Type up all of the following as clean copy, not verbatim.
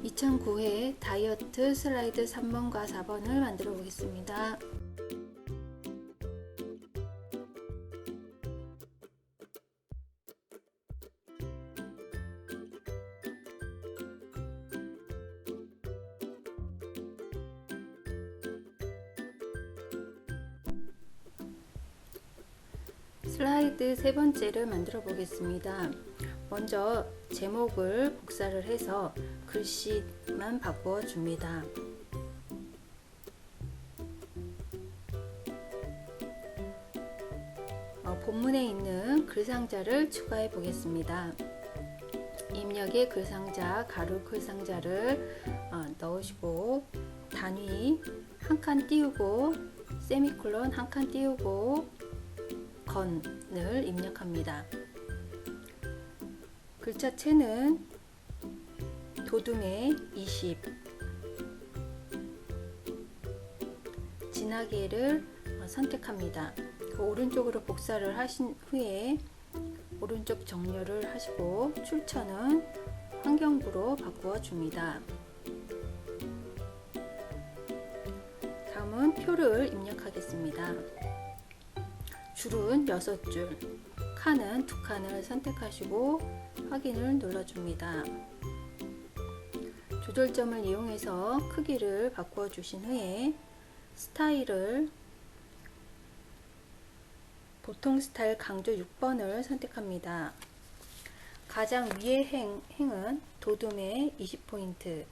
2009회 다이어트 슬라이드 3번과 4번을 만들어 보겠습니다. 슬라이드 세 번째를 만들어 보겠습니다. 먼저 제목을 복사를 해서 글씨만 바꾸어 줍니다. 본문에 있는 글상자를 추가해 보겠습니다. 입력의 글상자, 가로 글상자를 넣으시고 단위 한 칸 띄우고 세미콜론 한 칸 띄우고 건을 입력합니다. 글자체는 도둠의 20, 진하게를 선택합니다. 오른쪽으로 복사를 하신 후에 오른쪽 정렬을 하시고 출처는 환경부로 바꾸어 줍니다. 다음은 표를 입력하겠습니다. 줄은 6줄, 칸은 2칸을 선택하시고 확인을 눌러줍니다. 조절점을 이용해서 크기를 바꾸어 주신 후에 스타일을 보통 스타일 강조 6번을 선택합니다. 가장 위의 행은 도둠의 20포인트,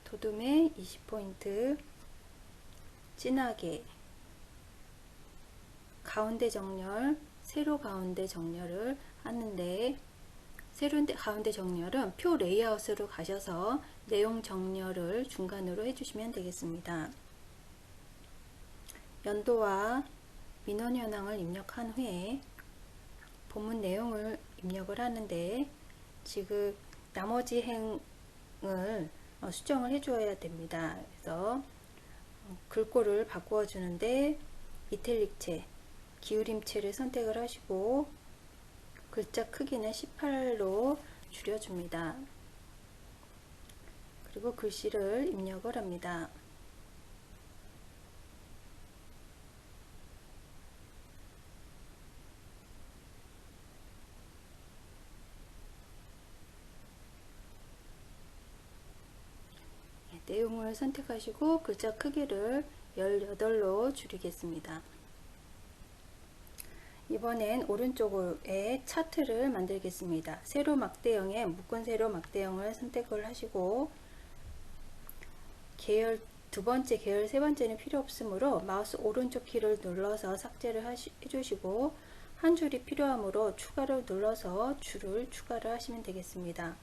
도둠의 20포인트, 진하게, 가운데 정렬, 세로 가운데 정렬을 하는데 세로 가운데 정렬은 표 레이아웃으로 가셔서 내용 정렬을 중간으로 해주시면 되겠습니다. 연도와 민원 현황을 입력한 후에 본문 내용을 입력을 하는데 지금 나머지 행을 수정을 해줘야 됩니다. 그래서 글꼴을 바꾸어 주는데 이탈릭체, 기울임체를 선택을 하시고 글자 크기는 18로 줄여줍니다. 그리고 글씨를 입력을 합니다. 내용을 선택하시고 글자 크기를 18로 줄이겠습니다. 이번엔 오른쪽에 차트를 만들겠습니다. 세로 막대형에 묶은 세로 막대형을 선택을 하시고 계열 두 번째, 계열 세 번째는 필요 없으므로 마우스 오른쪽 키를 눌러서 삭제를 해주시고 한 줄이 필요하므로 추가를 눌러서 줄을 추가를 하시면 되겠습니다.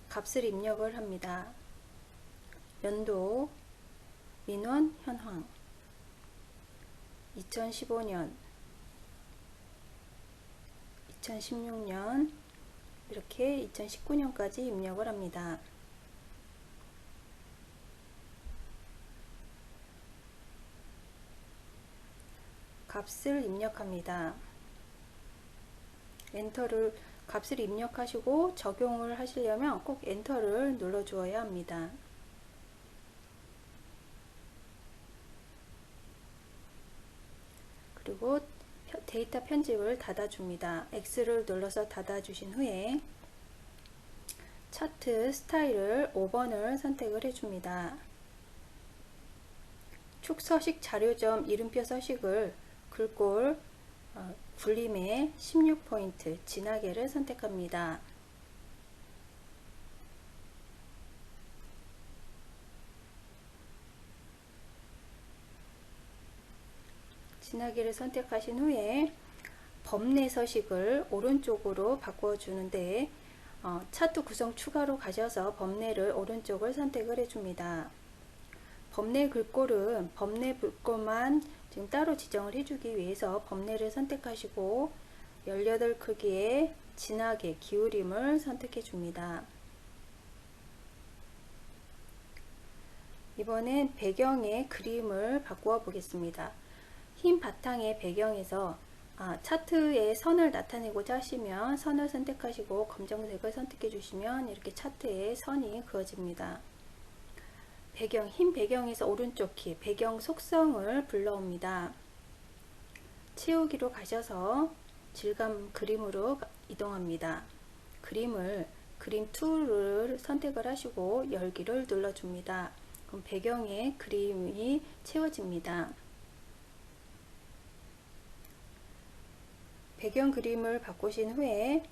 값을 입력을 합니다. 연도, 민원, 현황, 2015년, 2016년, 이렇게 2019년까지 입력을 합니다. 값을 입력합니다. 엔터를 값을 입력하시고 적용을 하시려면 꼭 엔터를 눌러 주어야 합니다. 그리고 데이터 편집을 닫아줍니다. X를 눌러서 닫아주신 후에 차트 스타일을 5번을 선택을 해줍니다. 축 서식 자료점 이름표 서식을 글꼴 굴림의 16포인트 진하게를 선택합니다. 진하게를 선택하신 후에 범내 서식을 오른쪽으로 바꾸어 주는데 차트 구성 추가로 가셔서 범내를 오른쪽을 선택을 해줍니다. 범내 글꼴은 범내 글꼴만 지금 따로 지정을 해주기 위해서 범내를 선택하시고 18 크기의 진하게 기울임을 선택해 줍니다. 이번엔 배경의 그림을 바꾸어 보겠습니다. 흰 바탕의 배경에서 차트에 선을 나타내고자 하시면 선을 선택하시고 검정색을 선택해 주시면 이렇게 차트에 선이 그어집니다. 배경, 흰 배경에서 오른쪽 키, 배경 속성을 불러옵니다. 채우기로 가셔서 질감 그림으로 이동합니다. 그림 툴을 선택을 하시고 열기를 눌러줍니다. 그럼 배경에 그림이 채워집니다. 배경 그림을 바꾸신 후에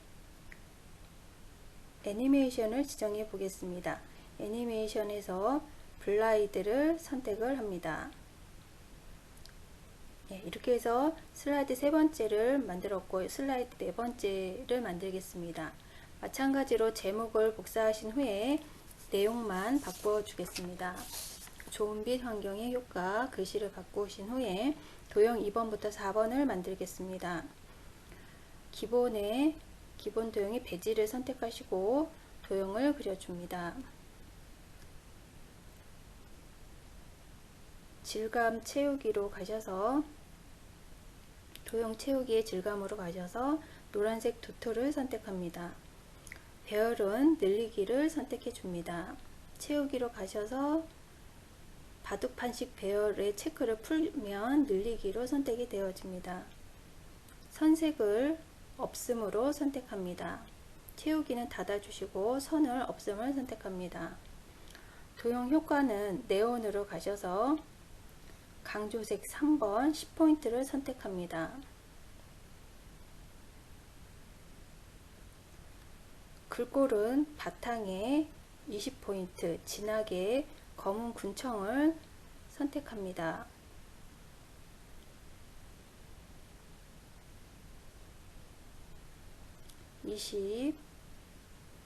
애니메이션을 지정해 보겠습니다. 애니메이션에서 블라이드를 선택을 합니다. 이렇게 해서 슬라이드 세 번째를 만들었고 슬라이드 네 번째를 만들겠습니다. 마찬가지로 제목을 복사하신 후에 내용만 바꿔 주겠습니다. 좋은 빛 환경의 효과 글씨를 바꾸신 후에 도형 2번부터 4번을 만들겠습니다. 기본 도형의 배지를 선택하시고 도형을 그려줍니다. 질감 채우기로 가셔서 도형 채우기의 질감으로 가셔서 노란색 도토를 선택합니다. 배열은 늘리기를 선택해 줍니다. 채우기로 가셔서 바둑판식 배열의 체크를 풀면 늘리기로 선택이 되어집니다. 선색을 없음으로 선택합니다. 채우기는 닫아주시고 선을 없음을 선택합니다. 도형 효과는 네온으로 가셔서 강조색 3번 10포인트를 선택합니다. 글꼴은 바탕에 20포인트, 진하게 검은 군청을 선택합니다.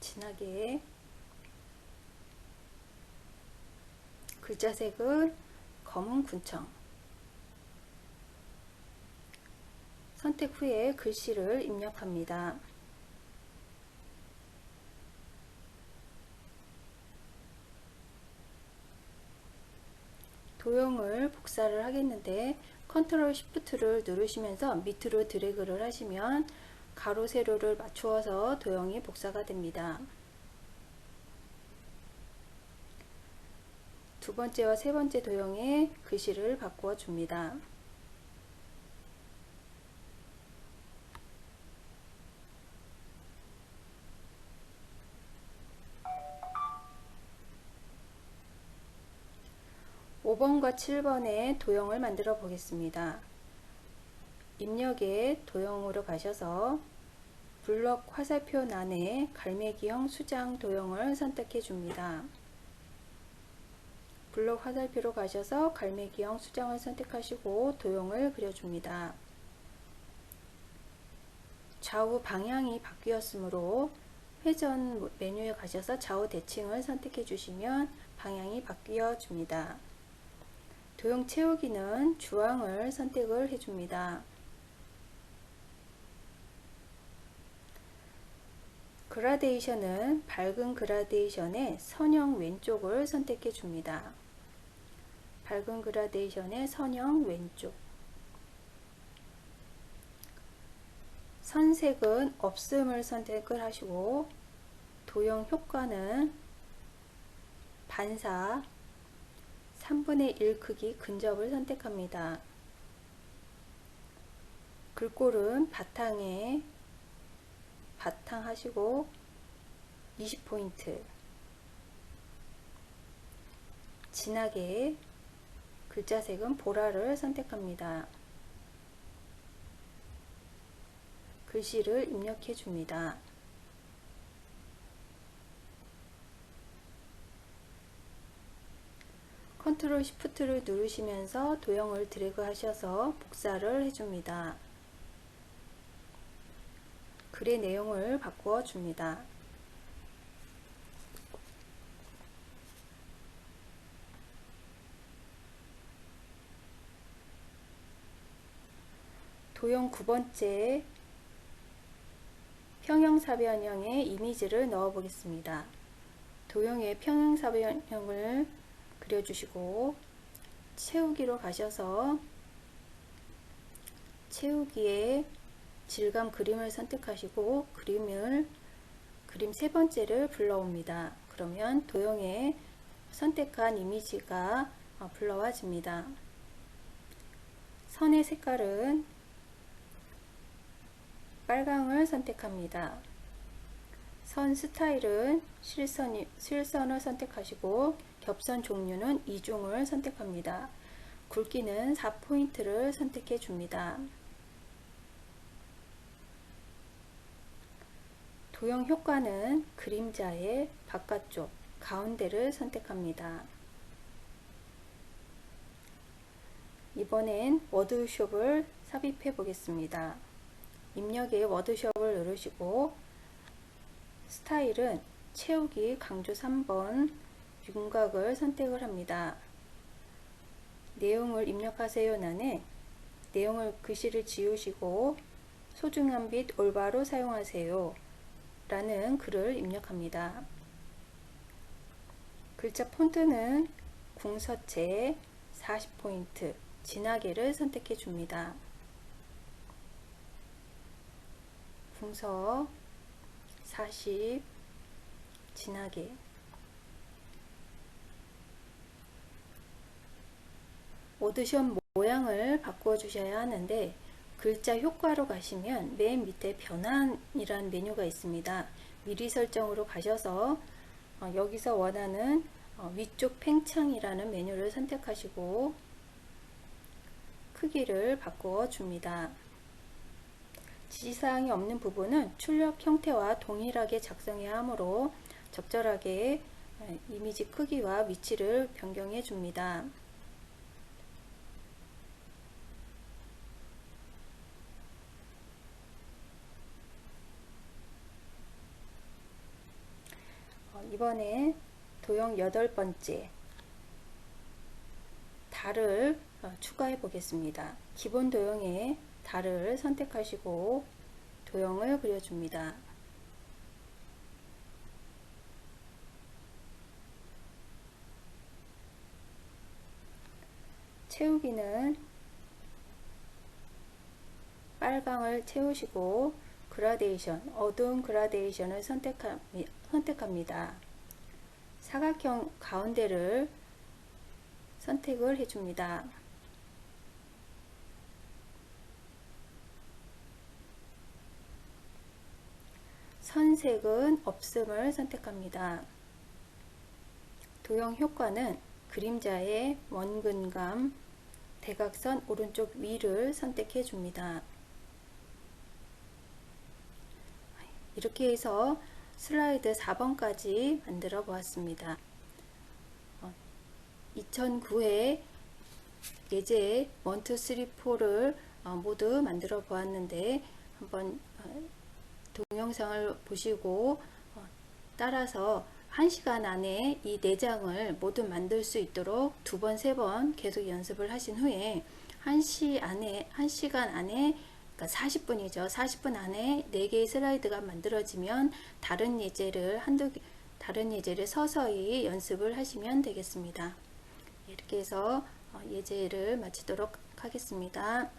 진하게 글자색은 검은 군청 선택 후에 글씨를 입력합니다. 도형을 복사를 하겠는데 컨트롤 시프트를 누르시면서 밑으로 드래그를 하시면 가로 세로를 맞추어서 도형이 복사가 됩니다. 두 번째와 세 번째 도형의 글씨를 바꾸어 줍니다. (5번과) (7번의) 도형을 만들어 보겠습니다. 입력에 도형으로 가셔서 블럭 화살표란에 갈매기형 수장 도형을 선택해 줍니다. 블럭 화살표로 가셔서 갈매기형 수장을 선택하시고 도형을 그려줍니다. 좌우 방향이 바뀌었으므로 회전 메뉴에 가셔서 좌우 대칭을 선택해 주시면 방향이 바뀌어 줍니다. 도형 채우기는 주황을 선택을 해줍니다. 그라데이션은 밝은 그라데이션의 선형 왼쪽을 선택해 줍니다. 밝은 그라데이션의 선형 왼쪽. 선색은 없음을 선택을 하시고 도형 효과는 반사 3분의 1 크기 근접을 선택합니다. 글꼴은 바탕에 바탕 하시고 20포인트 진하게 글자색은 보라를 선택합니다. 글씨를 입력해 줍니다. 컨트롤 시프트를 누르시면서 도형을 드래그 하셔서 복사를 해줍니다. 글의 내용을 바꾸어 줍니다. 도형 9번째 평형사변형의 이미지를 넣어 보겠습니다. 도형에 평형사변형을 그려주시고 채우기로 가셔서 채우기에 질감 그림을 선택하시고 그림 세 번째를 불러옵니다. 그러면 도형에 선택한 이미지가 불러와집니다. 선의 색깔은 빨강을 선택합니다. 선 스타일은 실선을 선택하시고 겹선 종류는 이중을 선택합니다. 굵기는 4포인트를 선택해 줍니다. 도형 효과는 그림자의 바깥쪽, 가운데를 선택합니다. 이번엔 워드숍을 삽입해 보겠습니다. 입력에 워드숍을 누르시고 스타일은 채우기 강조 3번 윤곽을 선택을 합니다. 내용을 입력하세요란에 내용을 글씨를 지우시고 소중한 빛 올바로 사용하세요 라는 글을 입력합니다. 글자 폰트는 궁서체 40포인트 진하게를 선택해 줍니다. 궁서 40 진하게. 워드숍 모양을 바꾸어 주셔야 하는데 글자 효과로 가시면 맨 밑에 변환이라는 메뉴가 있습니다. 미리 설정으로 가셔서 여기서 원하는 위쪽 팽창이라는 메뉴를 선택하시고 크기를 바꾸어 줍니다. 지시사항이 없는 부분은 출력 형태와 동일하게 작성해야 하므로 적절하게 이미지 크기와 위치를 변경해 줍니다. 이번에 도형 8번째 달을 추가해 보겠습니다. 기본 도형에 달을 선택하시고 도형을 그려줍니다. 채우기는 빨강을 채우시고 그라데이션, 어두운 그라데이션을 선택합니다. 사각형 가운데를 선택을 해줍니다. 선색은 없음을 선택합니다. 도형 효과는 그림자의 원근감, 대각선 오른쪽 위를 선택해 줍니다. 이렇게 해서 슬라이드 4번까지 만들어 보았습니다. 2009회 예제 1, 2, 3, 4를 모두 만들어 보았는데 한번 동영상을 보시고 따라서 1시간 안에 이 4장을 모두 만들 수 있도록 2번, 3번 계속 연습을 하신 후에 1시간 안에 그러니까 40분이죠. 40분 안에 4개의 슬라이드가 만들어지면 다른 예제를 서서히 연습을 하시면 되겠습니다. 이렇게 해서 예제를 마치도록 하겠습니다.